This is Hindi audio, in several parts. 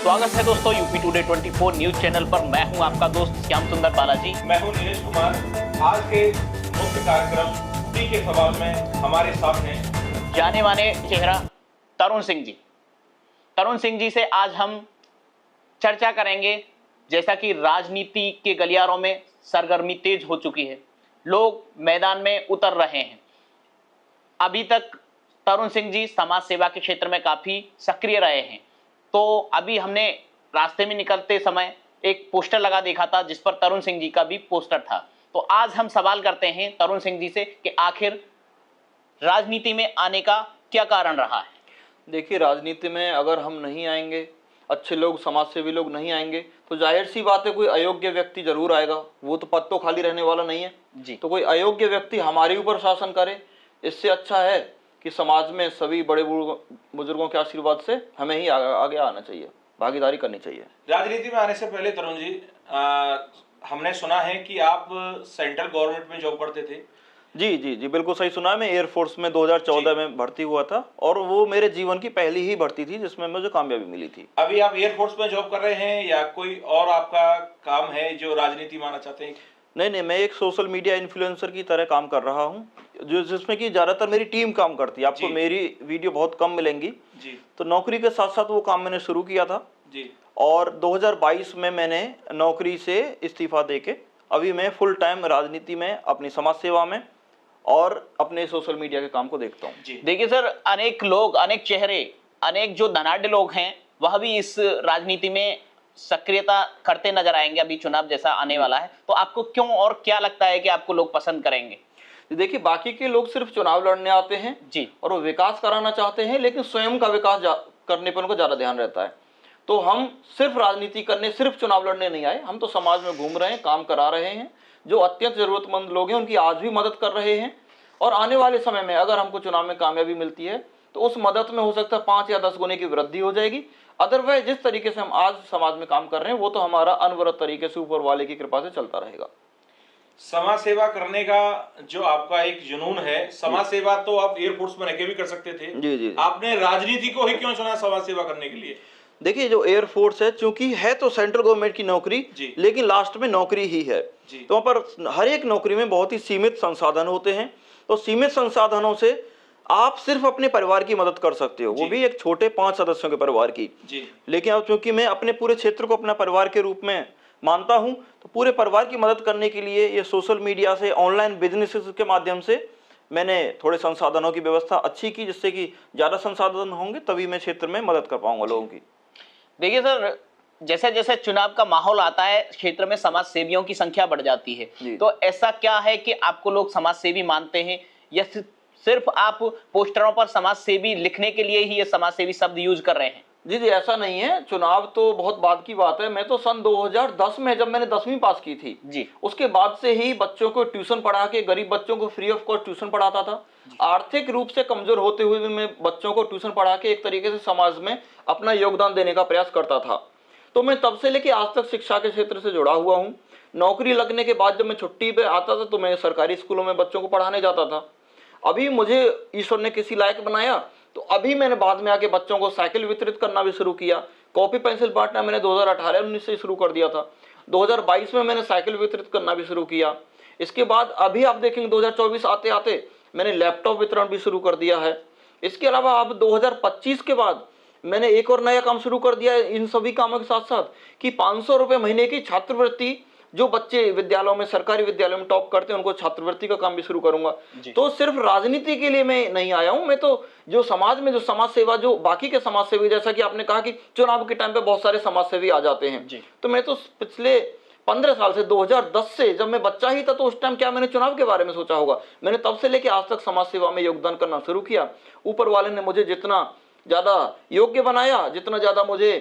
स्वागत है दोस्तों यूपी टुडे 24 न्यूज चैनल पर। मैं हूं आपका दोस्त श्याम सुंदर बालाजी। मैं हूं नीरज कुमार। आज के मुख्य कार्यक्रम टी के सवाल में हमारे सामने जाने माने चेहरा तरुण सिंह जी। तरुण सिंह जी से आज हम चर्चा करेंगे। जैसा कि राजनीति के गलियारों में सरगर्मी तेज हो चुकी है, लोग मैदान में उतर रहे हैं। अभी तक तरुण सिंह जी समाज सेवा के क्षेत्र में काफी सक्रिय रहे हैं। तो अभी हमने रास्ते में निकलते समय एक पोस्टर लगा देखा था जिस पर तरुण सिंह जी का भी पोस्टर था। तो आज हम सवाल करते हैं तरुण सिंह जी से कि आखिर राजनीति में आने का क्या कारण रहा है। देखिए, राजनीति में अगर हम नहीं आएंगे, अच्छे लोग, समाजसेवी लोग नहीं आएंगे, तो जाहिर सी बात है कोई अयोग्य व्यक्ति जरूर आएगा। वो तो पद तो खाली रहने वाला नहीं है जी। तो कोई अयोग्य व्यक्ति हमारे ऊपर शासन करे, इससे अच्छा है कि समाज में सभी बड़े बुजुर्गों के आशीर्वाद से हमें ही आगे आना चाहिए, भागीदारी करनी चाहिए। राजनीति में आने से पहले तरुण जी, हमने सुना है कि आप सेंट्रल गवर्नमेंट में जॉब करते थे। जी जी जी, बिल्कुल सही सुना है। मैं एयरफोर्स में 2014 में भर्ती हुआ था और वो मेरे जीवन की पहली ही भर्ती थी जिसमें मुझे कामयाबी मिली थी। अभी आप एयरफोर्स में जॉब कर रहे हैं या कोई और आपका काम है जो राजनीति में आना चाहते हैं? नहीं, मैं एक सोशल मीडिया इन्फ्लुएंसर की तरह काम कर रहा हूँ, जिसमें कि ज्यादातर मेरी टीम काम करती है। आपको मेरी वीडियो बहुत कम मिलेंगी जी। तो नौकरी के साथ साथ वो काम मैंने शुरू किया था जी। और 2022 में मैंने नौकरी से इस्तीफा देके अभी मैं फुल टाइम राजनीति में, अपनी समाज सेवा में और अपने सोशल मीडिया के काम को देखता हूँ। देखिए सर, अनेक लोग, अनेक चेहरे, अनेक जो धनाढ़ लोग हैं वह भी इस राजनीति में सक्रियता करते नजर आएंगे। अभी चुनाव जैसा आने वाला है, तो आपको क्यों और क्या लगता है कि आपको लोग पसंद करेंगे? देखिए, बाकी के लोग सिर्फ चुनाव लड़ने आते हैं जी और वो विकास कराना चाहते हैं, लेकिन स्वयं का विकास करने पर उनको ज्यादा ध्यान रहता है। तो हम सिर्फ राजनीति करने, सिर्फ चुनाव लड़ने नहीं आए, हम तो समाज में घूम रहे हैं, काम करा रहे हैं। जो अत्यंत जरूरतमंद लोग हैं उनकी आज भी मदद कर रहे हैं और आने वाले समय में अगर हमको चुनाव में कामयाबी मिलती है तो उस मदद में हो सकता है 5 या 10 गुने की वृद्धि हो जाएगी। अदरवाइज जिस तरीके से हम आज समाज में काम कर रहे हैं वो तो हमारा अनवरत तरीके से ऊपर वाले की कृपा से चलता रहेगा। समाज सेवा करने का जो आपका एक जुनून है, समाज सेवा तो आप एयरफोर्स में रहकर भी कर सकते थे। जी जी। आपने राजनीति को ही क्यों चुना समाज सेवा करने के लिए? देखिए, जो एयरफोर्स है, चूंकि है तो सेंट्रल गवर्नमेंट की नौकरी, लेकिन लास्ट में नौकरी ही है तो वहाँ पर हर एक नौकरी में बहुत ही सीमित संसाधन होते हैं। तो सीमित संसाधनों से आप सिर्फ अपने परिवार की मदद कर सकते हो, वो भी एक छोटे 5 सदस्यों के परिवार की। लेकिन अब चूंकि मैं अपने पूरे क्षेत्र को अपना परिवार के रूप में मानता हूं तो पूरे परिवार की मदद करने के लिए ये सोशल मीडिया से, ऑनलाइन बिजनेस के माध्यम से मैंने थोड़े संसाधनों की व्यवस्था अच्छी की, जिससे कि ज्यादा संसाधन होंगे तभी मैं क्षेत्र में मदद कर पाऊंगा लोगों की। देखिए सर, जैसे जैसे चुनाव का माहौल आता है, क्षेत्र में समाज सेवियों की संख्या बढ़ जाती है। तो ऐसा क्या है कि आपको लोग समाज सेवी मानते हैं या सिर्फ आप पोस्टरों पर समाज सेवी लिखने के लिए ही ये समाज सेवी शब्द यूज कर रहे हैं? जी जी, ऐसा नहीं है। चुनाव तो बहुत बाद की बात है। मैं तो सन 2010 में जब मैंने 10वीं पास की थी जी, उसके बाद से ही बच्चों को ट्यूशन पढ़ा के, गरीब बच्चों को फ्री ऑफ कॉस्ट ट्यूशन पढ़ाता था। आर्थिक रूप से कमजोर होते हुए भी मैं बच्चों को ट्यूशन पढ़ा के एक तरीके से समाज में अपना योगदान देने का प्रयास करता था। तो मैं तब से लेके आज तक शिक्षा के क्षेत्र से जुड़ा हुआ हूँ। नौकरी लगने के बाद जब मैं छुट्टी पे आता था तो मैं सरकारी स्कूलों में बच्चों को पढ़ाने जाता था। अभी मुझे ईश्वर ने किसी लायक बनाया तो अभी मैंने बाद में आके बच्चों को साइकिल वितरित करना भी शुरू किया। कॉपी पेंसिल बांटना मैंने 2018-19 से शुरू कर दिया था। 2022 में मैंने साइकिल वितरित करना भी शुरू किया। इसके बाद अभी आप देखेंगे 2024 आते आते मैंने लैपटॉप वितरण भी शुरू कर दिया है। इसके अलावा अब 2025 के बाद मैंने एक और नया काम शुरू कर दिया है इन सभी कामों के साथ साथ, कि 500 रुपये महीने की छात्रवृत्ति, जो बच्चे विद्यालयों में, सरकारी विद्यालयों में टॉप करते हैं उनको छात्रवृत्ति का काम भी शुरू करूंगा। तो सिर्फ राजनीति के लिए मैं नहीं आया हूं, मैं तो जो समाज में, जो समाज सेवा, जो बाकी के समाज सेवी, जैसा कि आपने कहा कि चुनाव के टाइम पे बहुत सारे समाज सेवी आ जाते हैं, तो मैं तो पिछले 15 साल से, 2010 से, जब मैं बच्चा ही था तो उस टाइम क्या मैंने चुनाव के बारे में सोचा होगा। मैंने तब से लेके आज तक समाज सेवा में योगदान करना शुरू किया। ऊपर वाले ने मुझे जितना ज्यादा योग्य बनाया, जितना ज्यादा मुझे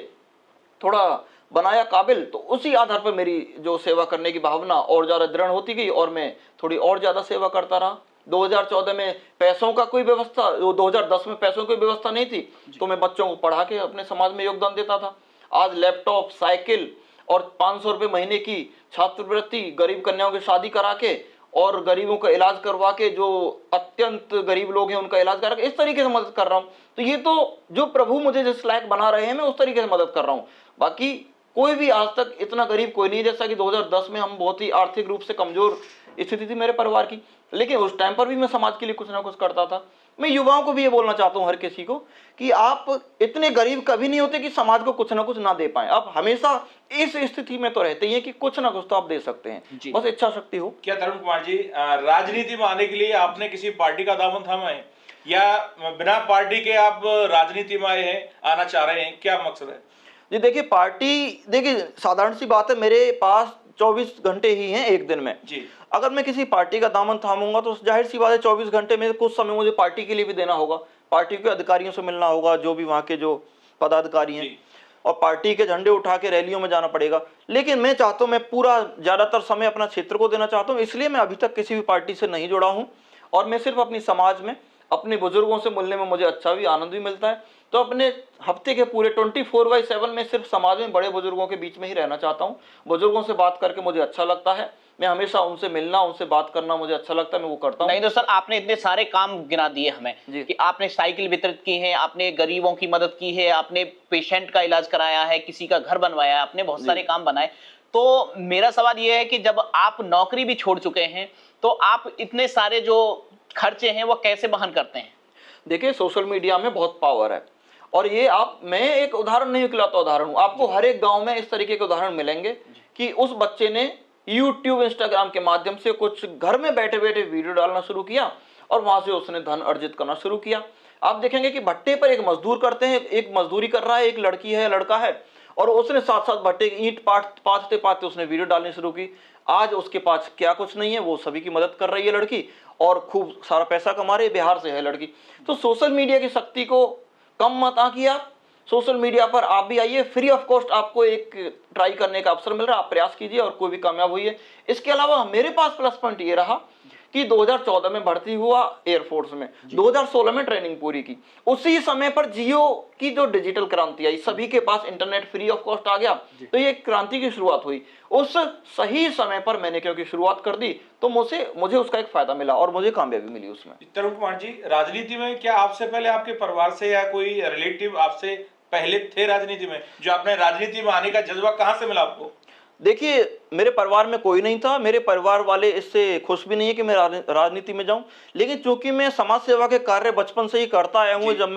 थोड़ा बनाया काबिल, तो उसी आधार पर मेरी जो सेवा करने की भावना और ज्यादा दृढ़ होती गई और मैं थोड़ी और ज्यादा सेवा करता रहा। 2014 में पैसों का कोई व्यवस्था, 2010 में पैसों की व्यवस्था नहीं थी तो मैं बच्चों को पढ़ा के अपने समाज में योगदान देता था। आज लैपटॉप, साइकिल और 500 रुपये महीने की छात्रवृत्ति, गरीब कन्याओं की शादी करा के और गरीबों का इलाज करवा के, जो अत्यंत गरीब लोग हैं उनका इलाज करा के इस तरीके से मदद कर रहा हूँ। तो ये तो जो प्रभु मुझे जिस लायक बना रहे हैं मैं उस तरीके से मदद कर रहा हूँ। बाकी कोई भी आज तक इतना गरीब कोई नहीं, जैसा कि 2010 में हम बहुत ही आर्थिक रूप से कमजोर स्थिति थी मेरे परिवार की, लेकिन उस टाइम पर भी मैं समाज के लिए कुछ ना कुछ करता था। मैं युवाओं को भी ये बोलना चाहता हूँ, हर किसी को, कि आप इतने गरीब कभी नहीं होते कि समाज को कुछ ना कुछ ना दे पाए। आप हमेशा इस स्थिति में तो रहते ही हैं कि कुछ ना कुछ तो आप दे सकते हैं, बस इच्छा शक्ति हो। क्या तरुण कुमार जी, राजनीति में आने के लिए आपने किसी पार्टी का दामन थामा है या बिना पार्टी के आप राजनीति में आए हैं, आना चाह रहे हैं, क्या मकसद है? जी देखिए, पार्टी, देखिए साधारण सी बात है, मेरे पास 24 घंटे ही हैं एक दिन में जी। अगर मैं किसी पार्टी का दामन थामूंगा तो जाहिर सी बात है 24 घंटे में कुछ समय मुझे पार्टी के लिए भी देना होगा, पार्टी के अधिकारियों से मिलना होगा, जो भी वहाँ के जो पदाधिकारी हैं, और पार्टी के झंडे उठा के रैलियों में जाना पड़ेगा। लेकिन मैं चाहता हूँ, मैं पूरा ज़्यादातर समय अपना क्षेत्र को देना चाहता हूँ, इसलिए मैं अभी तक किसी भी पार्टी से नहीं जुड़ा हूँ। और मैं सिर्फ अपनी समाज में अपने बुजुर्गों से मिलने में मुझे अच्छा भी आनंद भी मिलता है। तो अपने हफ्ते के पूरे 24/7 में सिर्फ समाज में बड़े बुजुर्गों के बीच में ही रहना चाहता हूँ। बुजुर्गों से बात करके मुझे अच्छा लगता है, मैं हमेशा उनसे मिलना, उनसे बात करना मुझे अच्छा लगता है, मैं वो करता हूँ। नहीं तो सर, आपने इतने सारे काम गिना दिए हमें कि आपने साइकिल वितरित की है, आपने गरीबों की मदद की है, आपने पेशेंट का इलाज कराया है, किसी का घर बनवाया है, आपने बहुत सारे काम बनाए। तो मेरा सवाल यह है कि जब आप नौकरी भी छोड़ चुके हैं तो आप इतने सारे जो खर्चे हैं वो कैसे वहन करते हैं? देखिए, सोशल मीडिया में बहुत पावर है, और ये मैं एक उदाहरण नहीं इकलौता उदाहरण हूँ। आपको हर एक गांव में इस तरीके के उदाहरण मिलेंगे कि उस बच्चे ने यूट्यूब, इंस्टाग्राम के माध्यम से कुछ घर में बैठे बैठे वीडियो डालना शुरू किया और वहां से उसने धन अर्जित करना शुरू किया। आप देखेंगे कि भट्टे पर एक मजदूर करते हैं, एक मजदूरी कर रहा है, एक लड़की है, लड़का है, और उसने साथ साथ भट्टे की ईंट पाथते पाथते उसने वीडियो डालनी शुरू की। आज उसके पास क्या कुछ नहीं है, वो सभी की मदद कर रही है लड़की, और खूब सारा पैसा कमा रही है, बिहार से है लड़की। तो सोशल मीडिया की शक्ति को कम मत आंकिए आप, सोशल मीडिया पर आप भी आइए, फ्री ऑफ कॉस्ट आपको एक ट्राई करने का अवसर मिल रहा है, आप प्रयास कीजिए और कोई भी कामयाब हुई है। इसके अलावा मेरे पास प्लस पॉइंट ये रहा कि 2014 में भर्ती हुआ एयरफोर्स में, 2016 में ट्रेनिंग पूरी की, उसी समय पर जियो की जो डिजिटल क्रांति आई, सभी के पास इंटरनेट फ्री ऑफ कॉस्ट आ गया, तो ये क्रांति की शुरुआत हुई। उस सही समय पर मैंने क्योंकि शुरुआत कर दी तो मुझे उसका एक फायदा मिला और मुझे कामयाबी मिली उसमें। तरुण कुमार जी, राजनीति में क्या आपसे पहले आपके परिवार से या कोई रिलेटिव आपसे पहले थे राजनीति में? जो आपने राजनीति में आने का जज्बा कहाँ से मिला आपको? देखिए, मेरे परिवार में कोई नहीं था, मेरे परिवार वाले इससे खुश भी नहीं है कि मैं राजनीति में जाऊं, लेकिन चूंकि मैं समाज सेवा के कार्य बचपन से ही करता आया हूं, जब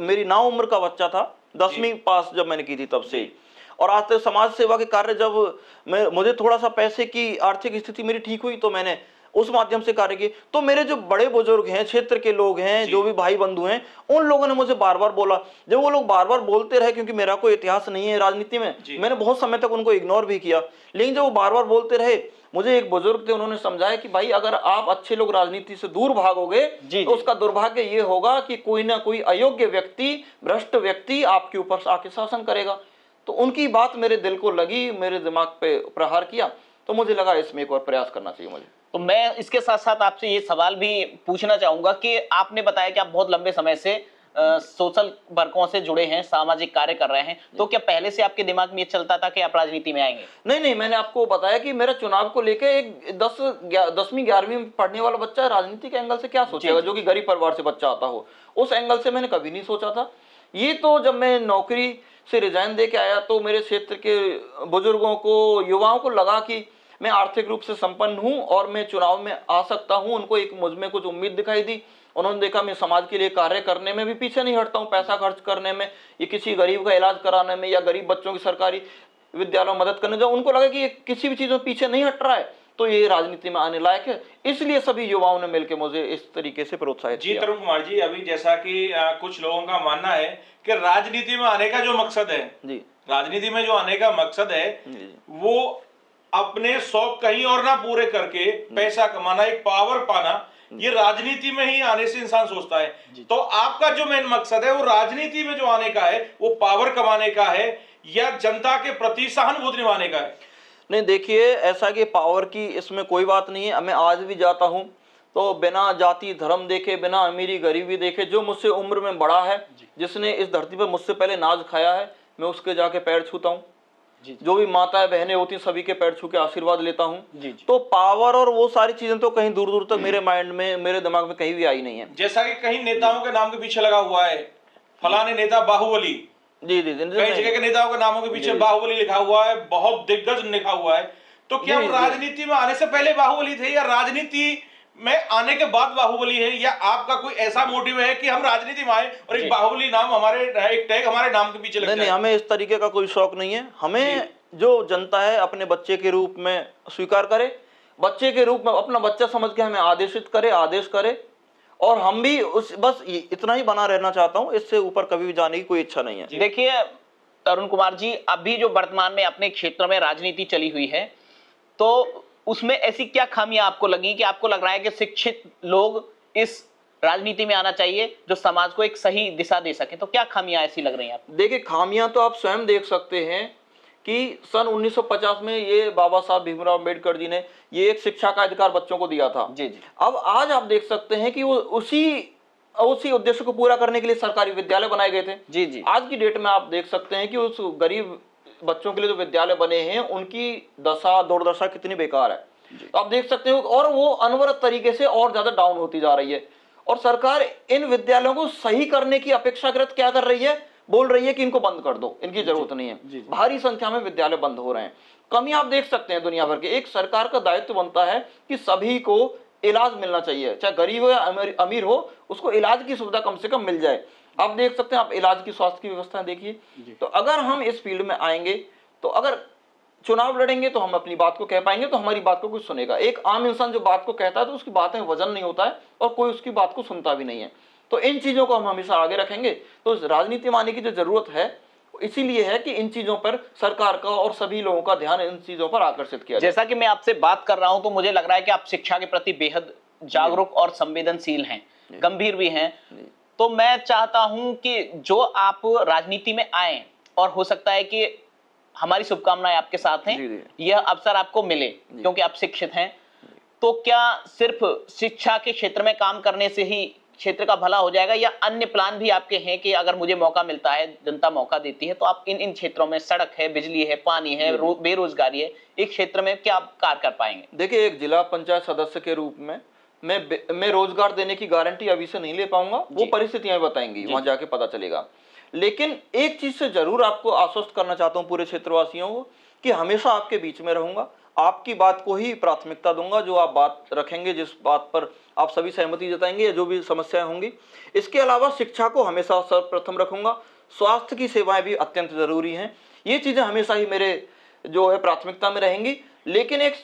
मेरी 9 उम्र का बच्चा था, 10वीं पास जब मैंने की थी तब से, और आज तक समाज सेवा के कार्य, जब मुझे थोड़ा सा पैसे की आर्थिक स्थिति मेरी ठीक हुई तो मैंने उस माध्यम से कार्य किए। तो मेरे जो बड़े बुजुर्ग हैं, क्षेत्र के लोग हैं, जो भी भाई बंधु हैं, उन लोगों ने मुझे बार बार बोला। जब वो लोग बार बार बोलते रहे, क्योंकि मेरा कोई इतिहास नहीं है राजनीति में, मैंने बहुत समय तक उनको इग्नोर भी किया, लेकिन जब वो बार बार बोलते रहे, मुझे एक बुजुर्ग थे, उन्होंने समझाया कि भाई अगर आप अच्छे लोग राजनीति से दूर भागोगे तो उसका दुर्भाग्य ये होगा कि कोई ना कोई अयोग्य व्यक्ति, भ्रष्ट व्यक्ति आपके ऊपर आके शासन करेगा। तो उनकी बात मेरे दिल को लगी, मेरे दिमाग पे प्रहार किया, तो मुझे लगा इसमें एक और प्रयास करना चाहिए मुझे। तो मैं इसके साथ साथ आपसे ये सवाल भी पूछना चाहूंगा कि आपने बताया कि आप बहुत लंबे समय से सोशल वर्कों से जुड़े हैं, सामाजिक कार्य कर रहे हैं, तो क्या पहले से आपके दिमाग में ये चलता था कि आप राजनीति में आएंगे? नहीं, मैंने आपको बताया कि मेरा चुनाव को लेके एक 10वीं 11वीं में पढ़ने वाला बच्चा राजनीति के एंगल से क्या सोचेगा, जो कि गरीब परिवार से बच्चा आता हो, उस एंगल से मैंने कभी नहीं सोचा था। ये तो जब मैं नौकरी से रिजाइन दे के आया तो मेरे क्षेत्र के बुजुर्गों को, युवाओं को लगा कि मैं आर्थिक रूप से संपन्न हूं और मैं चुनाव में आ सकता हूं। उनको एक मुझ में कुछ उम्मीद दिखाई दी, उन्होंने देखा मैं समाज के लिए कार्य करने में भी पीछे नहीं हटता हूं, पैसा खर्च करने में, ये किसी गरीब का इलाज कराने में या गरीब बच्चों की सरकारी विद्यालयों में मदद करने, जब उनको लगा कि ये किसी भी चीज में पीछे नहीं हट रहा है तो ये राजनीति में आने लायक है, इसलिए सभी युवाओं ने मिलकर मुझे इस तरीके से प्रोत्साहित किया। तरुण कुमार जी, अभी जैसा कि कुछ लोगों का मानना है कि राजनीति में आने का जो मकसद है, राजनीति में जो आने का मकसद है वो अपने शौक कहीं और ना पूरे करके पैसा कमाना, एक पावर पाना, ये राजनीति में ही आने से इंसान सोचता है। तो आपका जो मेन मकसद है वो राजनीति में जो आने का है वो पावर कमाने का है या जनता के प्रति सहानुभूति निभाने का है? नहीं, देखिए, ऐसा कि पावर की इसमें कोई बात नहीं है। मैं आज भी जाता हूं तो बिना जाति धर्म देखे, बिना अमीरी गरीबी देखे, जो मुझसे उम्र में बड़ा है, जिसने इस धरती पर मुझसे पहले नाज खाया है, मैं उसके जाके पैर छूता हूं। जो भी माताएं बहनें होती हैं सभी के पैर छू के आशीर्वाद लेता हूँ। तो पावर और वो सारी चीजें तो कहीं दूर दूर तक मेरे माइंड में, मेरे दिमाग में कहीं भी आई नहीं है। जैसा कि कहीं नेताओं के नाम के पीछे लगा हुआ है, फलाने नेता बाहुबली, जी, कई जगह के नेताओं के नामों के पीछे बाहुबली लिखा हुआ है, बहुत दिग्गज लिखा हुआ है। तो क्या वो राजनीति में आने से पहले बाहुबली थे या राजनीति में आने के बाद बाहुबली है, या आपका कोई ऐसा मोटिव है कि हम राजनीति में आए और एक बाहुबली नाम हमारे, एक टैग हमारे नाम के पीछे लग जाए? नहीं, हमें इस तरीके का कोई शौक नहीं है। हमें जो जनता है अपने बच्चे के रूप में स्वीकार करे, बच्चे के रूप में अपना बच्चा समझ के हमें आदेशित करे, आदेश करे, और हम भी उस बस इतना ही बना रहना चाहता हूं, इससे ऊपर कभी भी जाने की कोई इच्छा नहीं है। देखिए तरुण कुमार जी, अभी जो वर्तमान में अपने क्षेत्र में राजनीति चली हुई है, तो उसमें ऐसी क्या खामियां आपको लगी कि आपको लग रहा है कि शिक्षित लोग इस राजनीति में आना चाहिए जो समाज को एक सही दिशा दे सके? तो क्या खामियां ऐसी लग रही हैं आपको? देखिए, खामियां तो आप स्वयं देख सकते हैं कि सन 1950 में ये बाबा साहब भीमराव अम्बेडकर जी ने ये एक शिक्षा का अधिकार बच्चों को दिया था। जी जी। अब आज आप देख सकते हैं कि वो उसी उद्देश्य को पूरा करने के लिए सरकारी विद्यालय बनाए गए थे। जी जी। आज की डेट में आप देख सकते हैं कि उस गरीब बच्चों के लिए जो विद्यालय बने हैं उनकी दशा दुर्दशा कितनी बेकार है। तो आप देख सकते हो, और वो अनवरत तरीके से और ज्यादा डाउन होती जा रही है, और सरकार इन विद्यालयों को सही करने की अपेक्षाकृत क्या कर रही है, बोल रही है कि इनको बंद कर दो, इनकी जरूरत नहीं है। भारी संख्या में विद्यालय बंद हो रहे हैं। कमी आप देख सकते हैं दुनिया भर के। एक सरकार का दायित्व बनता है कि सभी को इलाज मिलना चाहिए, चाहे गरीब हो या अमीर हो, उसको इलाज की सुविधा कम से कम मिल जाए। आप देख सकते हैं, आप इलाज की, स्वास्थ्य की व्यवस्था देखिए। तो अगर हम इस फील्ड में आएंगे, तो अगर चुनाव लड़ेंगे तो हम अपनी बात को कह पाएंगे, तो हमारी बात को कोई सुनेगा। एक आम इंसान जो बात को कहता है तो उसकी बातें वजन नहीं होता है और कोई उसकी बात को सुनता भी नहीं है। तो इन चीजों को हम हमेशा आगे रखेंगे। तो राजनीति में आने की जो जरूरत है इसीलिए है कि इन चीजों पर सरकार का और सभी लोगों का ध्यान इन चीजों पर आकर्षित किया जाए। जैसा कि मैं आपसे बात कर रहा हूं तो मुझे लग रहा है कि आप शिक्षा के प्रति बेहद जागरूक और संवेदनशील हैं, गंभीर भी हैं। तो मैं चाहता हूं कि जो आप राजनीति में आए, और हो सकता है कि हमारी शुभकामनाएं आपके साथ हैं, यह अवसर आपको मिले क्योंकि आप शिक्षित हैं। तो क्या सिर्फ शिक्षा के क्षेत्र में काम करने से ही क्षेत्र का भला हो जाएगा, या अन्य प्लान भी आपके हैं कि अगर मुझे मौका मिलता है, जनता मौका देती है, तो आप इन क्षेत्रों में, सड़क है, बिजली है, पानी है, बेरोजगारी है, एक क्षेत्र में क्या आप कार्य कर पाएंगे? देखिए, एक जिला पंचायत सदस्य के रूप में मैं रोजगार देने की गारंटी अभी से नहीं ले पाऊंगा, वो परिस्थितियां बताएंगी, वहां जाके पता चलेगा। लेकिन एक चीज से जरूर आपको आश्वस्त करना चाहता हूं पूरे क्षेत्रवासियों को, कि हमेशा आपके बीच में रहूंगा, आपकी बात को ही प्राथमिकता दूंगा। जो आप बात रखेंगे, जिस बात पर आप सभी सहमति जताएंगे, या जो भी समस्याएं होंगी। इसके अलावा शिक्षा को हमेशा सर्वप्रथम रखूंगा। स्वास्थ्य की सेवाएं भी अत्यंत जरूरी हैं। ये चीजें हमेशा ही मेरे जो है प्राथमिकता में रहेंगी। लेकिन एक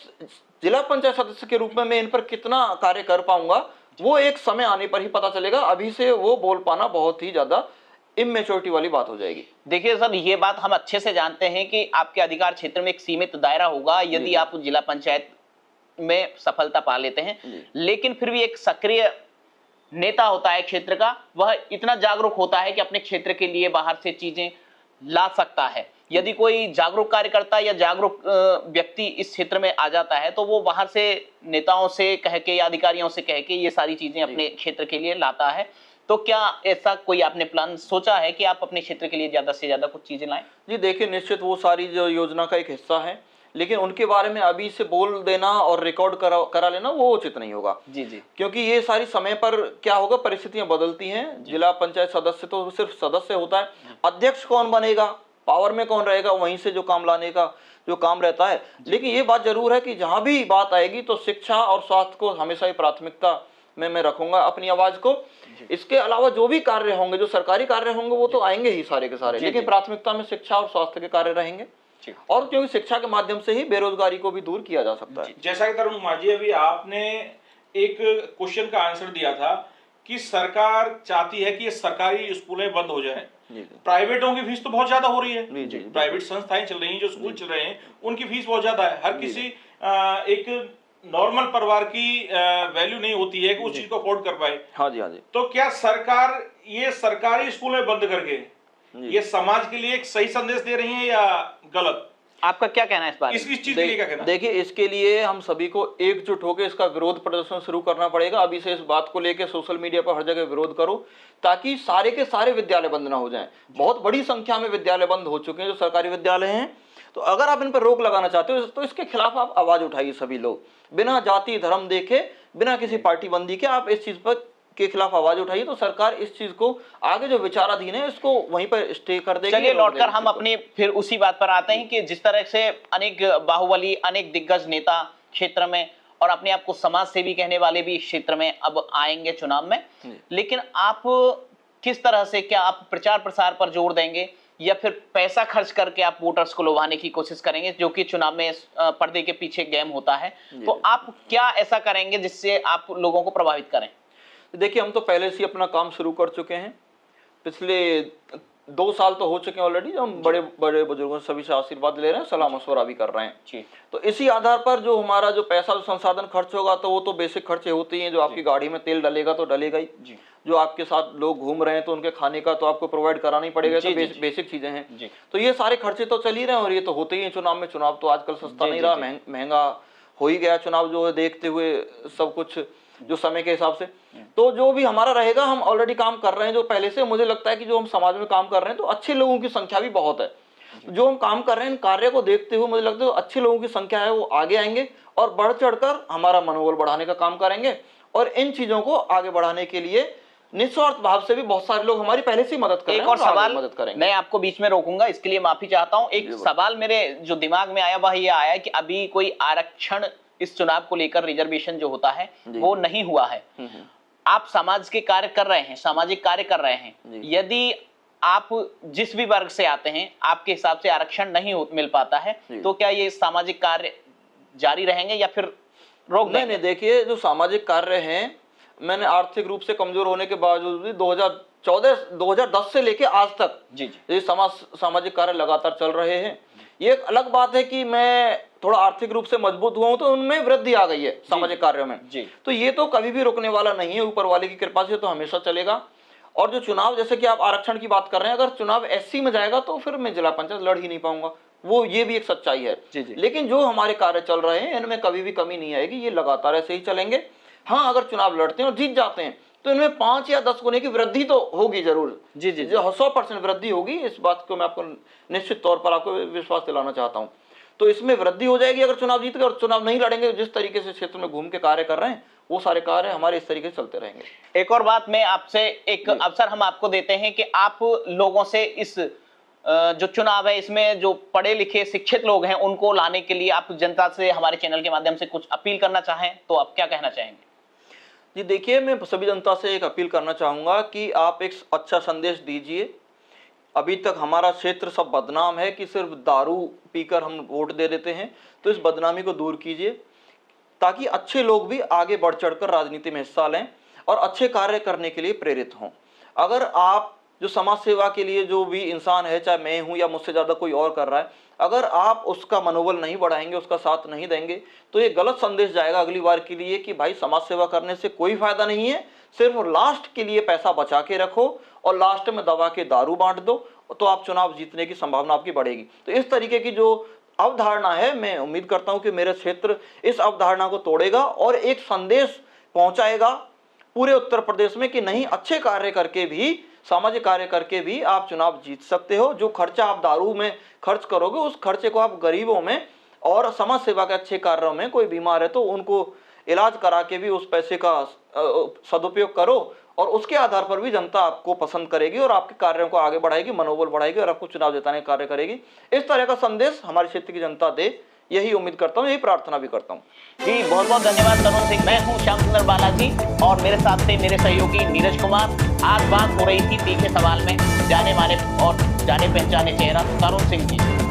जिला पंचायत सदस्य के रूप में मैं इन पर कितना कार्य कर पाऊंगा, वो एक समय आने पर ही पता चलेगा। अभी से वो बोल पाना बहुत ही ज्यादा इमेच्योरिटी वाली बात हो जाएगी। देखिए सर, ये बात हम अच्छे से जानते हैं कि आपके अधिकार क्षेत्र में एक सीमित दायरा होगा यदि आप जिला पंचायत में सफलता पा लेते हैं। लेकिन फिर भी एक सक्रिय नेता होता है क्षेत्र का, वह इतना जागरूक होता है कि अपने क्षेत्र के लिए बाहर से चीजें ला सकता है। यदि कोई जागरूक कार्यकर्ता या जागरूक व्यक्ति इस क्षेत्र में आ जाता है, तो वो बाहर से नेताओं से कह के या अधिकारियों से कह के ये सारी चीजें अपने क्षेत्र के लिए लाता है। तो क्या ऐसा कोई आपने प्लान सोचा है कि आप अपने क्षेत्र के लिए ज्यादा से ज्यादा कुछ चीजें लाएं? जी देखिए, निश्चित वो सारी जो योजना का एक हिस्सा है, लेकिन उनके बारे में अभी से बोल देना और रिकॉर्ड करा लेना वो उचित नहीं होगा। जी जी। क्योंकि ये सारी समय पर क्या होगा, परिस्थितियां बदलती हैं। जिला पंचायत सदस्य तो सिर्फ सदस्य होता है, अध्यक्ष कौन बनेगा, पावर में कौन रहेगा, वहीं से जो काम लाने का जो काम रहता है। लेकिन ये बात जरूर है कि जहां भी बात आएगी तो शिक्षा और स्वास्थ्य को हमेशा ही प्राथमिकता में मैं रखूंगा अपनी आवाज को। इसके अलावा जो भी कार्य होंगे, जो सरकारी कार्य होंगे, वो तो आएंगे ही सारे के सारे, लेकिन प्राथमिकता में शिक्षा और स्वास्थ्य के कार्य रहेंगे। और क्योंकि शिक्षा के माध्यम से ही बेरोजगारी को भी दूर किया जा सकता है। जैसा कि तरुण कुमार जी, अभी आपने एक क्वेश्चन का आंसर दिया था कि सरकार चाहती है कि ये सरकारी स्कूलें बंद हो जाए। प्राइवेटों की फीस तो बहुत ज्यादा हो रही है, प्राइवेट संस्थाएं चल रही हैं, जो स्कूल चल रहे हैं, उनकी फीस बहुत ज्यादा है। हर किसी एक नॉर्मल परिवार की वैल्यू नहीं होती है कि उस चीज को अफोर्ड कर पाए। हाँ जी, हाँ जी। तो क्या सरकार ये सरकारी स्कूलें बंद करके ये समाज के लिए एक सही संदेश दे रही है या गलत? आपका क्या कहना है इस बारे में? इस चीज के लिए क्या कहना? देखिए, इसके लिए हम सभी को एकजुट होकर इसका विरोध प्रदर्शन शुरू करना पड़ेगा। अभी से इस बात को लेकर सोशल मीडिया पर हर जगह विरोध करो, ताकि सारे के सारे विद्यालय बंद ना हो जाएं। बहुत बड़ी संख्या में विद्यालय बंद हो चुके हैं जो सरकारी विद्यालय हैं। तो अगर आप इन पर रोक लगाना चाहते हो तो इसके खिलाफ आप आवाज उठाइए, सभी लोग, बिना जाति धर्म देखे, बिना किसी पार्टी बंदी के आप इस चीज पर के खिलाफ आवाज उठाइए, तो सरकार इस चीज को आगे जो विचाराधीन है इसको वहीं पर स्टे कर देगी। चलिए लौटकर हम अपनी फिर उसी बात पर आते हैं कि जिस तरह से अनेक बाहुबली, अनेक दिग्गज नेता क्षेत्र में और अपने आप को समाज सेवी कहने वाले भी इस क्षेत्र में अब आएंगे चुनाव में, लेकिन आप किस तरह से, क्या आप प्रचार प्रसार पर जोर देंगे या फिर पैसा खर्च करके आप वोटर्स को लुभाने की कोशिश करेंगे, जो कि चुनाव में पर्दे के पीछे गेम होता है, तो आप क्या ऐसा करेंगे जिससे आप लोगों को प्रभावित करें? देखिए, हम तो पहले से ही अपना काम शुरू कर चुके हैं। पिछले 2 साल तो हो चुके हैं ऑलरेडी, जो हम बड़े बड़े बुजुर्गों से सभी से आशीर्वाद ले रहे हैं, सलाह मशवरा भी कर रहे हैं जी। तो इसी आधार पर जो हमारा जो पैसा, जो संसाधन खर्च होगा, तो वो तो बेसिक खर्चे होते ही हैं। जो आपकी गाड़ी में तेल डलेगा तो डलेगा ही जी। जो आपके साथ लोग घूम रहे हैं तो उनके खाने का तो आपको प्रोवाइड कराना ही पड़ेगा, तो बेसिक चीजें हैं। तो ये सारे खर्चे तो चल ही रहे हैं और ये तो होते ही हैं चुनाव में। चुनाव तो आजकल सस्ता नहीं रहा, महंगा हो ही गया चुनाव, जो है देखते हुए सब कुछ जो समय के हिसाब से। तो जो भी हमारा रहेगा, हम ऑलरेडी काम कर रहे हैं जो पहले से। मुझे लगता है कि जो हम समाज में काम कर रहे हैं तो अच्छे लोगों की संख्या भी बहुत है। जो हम काम कर रहे हैं, कार्य को देखते हुए मुझे लगता है अच्छे लोगों की संख्या है वो आगे आएंगे और बढ़ चढ़कर हमारा मनोबल बढ़ाने का काम करेंगे। और इन चीजों को आगे बढ़ाने के लिए निस्वार्थ भाव से भी बहुत सारे लोग हमारी पहले से मदद कर रहे हैं। एक और सवाल मदद करेंगे। मैं आपको बीच में रोकूंगा, इसके लिए माफी चाहता हूं। एक सवाल मेरे जो दिमाग में आया वह ये आया कि अभी कोई आरक्षण इस चुनाव को लेकर, रिजर्वेशन जो होता है वो नहीं हुआ है। आप समाज के कार्य कर रहे हैं, सामाजिक कार्य कर रहे हैं, यदि आप जिस भी वर्ग से आते हैं आपके हिसाब से आरक्षण नहीं मिल पाता है, तो क्या ये सामाजिक कार्य जारी रहेंगे या फिर रोक देंगे? नहीं, देखिए, जो सामाजिक कार्य हैं, मैंने आर्थिक रूप से कमजोर होने के बावजूद भी 2010 से लेके आज तक ये सामाजिक कार्य लगातार चल रहे हैं। ये एक अलग बात है कि मैं थोड़ा आर्थिक रूप से मजबूत हुआ हूं तो उनमें वृद्धि आ गई है सामाजिक कार्यों में जी। तो ये तो कभी भी रुकने वाला नहीं है, ऊपर वाले की कृपा से तो हमेशा चलेगा। और जो चुनाव, जैसे कि आप आरक्षण की बात कर रहे हैं, अगर चुनाव एससी में जाएगा तो फिर मैं जिला पंचायत लड़ ही नहीं पाऊंगा, वो ये भी एक सच्चाई है जी। लेकिन जो हमारे कार्य चल रहे हैं इनमें कभी भी कमी नहीं आएगी, ये लगातार ऐसे ही चलेंगे। हाँ, अगर चुनाव लड़ते हैं और जीत जाते हैं तो इनमें 5 या 10 गुने की वृद्धि तो होगी जरूर जी। 100% वृद्धि होगी, इस बात को मैं आपको निश्चित तौर पर आपको विश्वास दिलाना चाहता हूँ। तो इसमें वृद्धि हो जाएगी अगर चुनाव जीत गए, और चुनाव नहीं लड़ेंगे, जिस तरीके से क्षेत्र में घूम के कार्य कर रहे हैं वो सारे कार्य हमारे इस तरीके से चलते रहेंगे। एक और बात मैं आपसे, एक अवसर हम आपको देते हैं कि आप लोगों से इस जो चुनाव है इसमें जो पढ़े लिखे शिक्षित लोग हैं उनको लाने के लिए आप जनता से हमारे चैनल के माध्यम से कुछ अपील करना चाहें तो आप क्या कहना चाहेंगे? जी देखिए, मैं सभी जनता से एक अपील करना चाहूँगा कि आप एक अच्छा संदेश दीजिए। अभी तक हमारा क्षेत्र सब बदनाम है कि सिर्फ दारू पीकर हम वोट दे देते हैं, तो इस बदनामी को दूर कीजिए ताकि अच्छे लोग भी आगे बढ़ चढ़कर राजनीति में हिस्सा लें और अच्छे कार्य करने के लिए प्रेरित हों। अगर आप जो समाज सेवा के लिए जो भी इंसान है, चाहे मैं हूँ या मुझसे ज़्यादा कोई और कर रहा है, अगर आप उसका मनोबल नहीं बढ़ाएंगे, उसका साथ नहीं देंगे, तो ये गलत संदेश जाएगा अगली बार के लिए कि भाई समाज सेवा करने से कोई फायदा नहीं है, सिर्फ लास्ट के लिए पैसा बचा के रखो और लास्ट में दबा के दारू बांट दो, तो आप चुनाव जीतने की संभावना आपकी बढ़ेगी। तो इस तरीके की जो अवधारणा है, मैं उम्मीद करता हूं कि मेरा क्षेत्र इस अवधारणा को तोड़ेगा और एक संदेश पहुंचाएगा पूरे उत्तर प्रदेश में कि नहीं, अच्छे कार्य करके भी, सामाजिक कार्य करके भी आप चुनाव जीत सकते हो। जो खर्चा आप दारू में खर्च करोगे, उस खर्चे को आप गरीबों में और समाज सेवा के अच्छे कार्यों में, कोई बीमार है तो उनको इलाज करा के भी उस पैसे का सदुपयोग करो और उसके आधार पर भी जनता आपको पसंद करेगी और आपके कार्यों को आगे बढ़ाएगी, मनोबल बढ़ाएगी और आपको चुनाव जिताने का कार्य करेगी। इस तरह का संदेश हमारे क्षेत्र की जनता दे, यही उम्मीद करता हूँ, यही प्रार्थना भी करता हूँ। जी बहुत बहुत धन्यवाद तरुण सिंह। मैं हूँ श्याम सुंदर बालाजी और मेरे साथ थे मेरे सहयोगी नीरज कुमार। आज बात हो रही थी तीखे सवाल में जाने माने और जाने पहचाने चेहरा तरुण सिंह जी।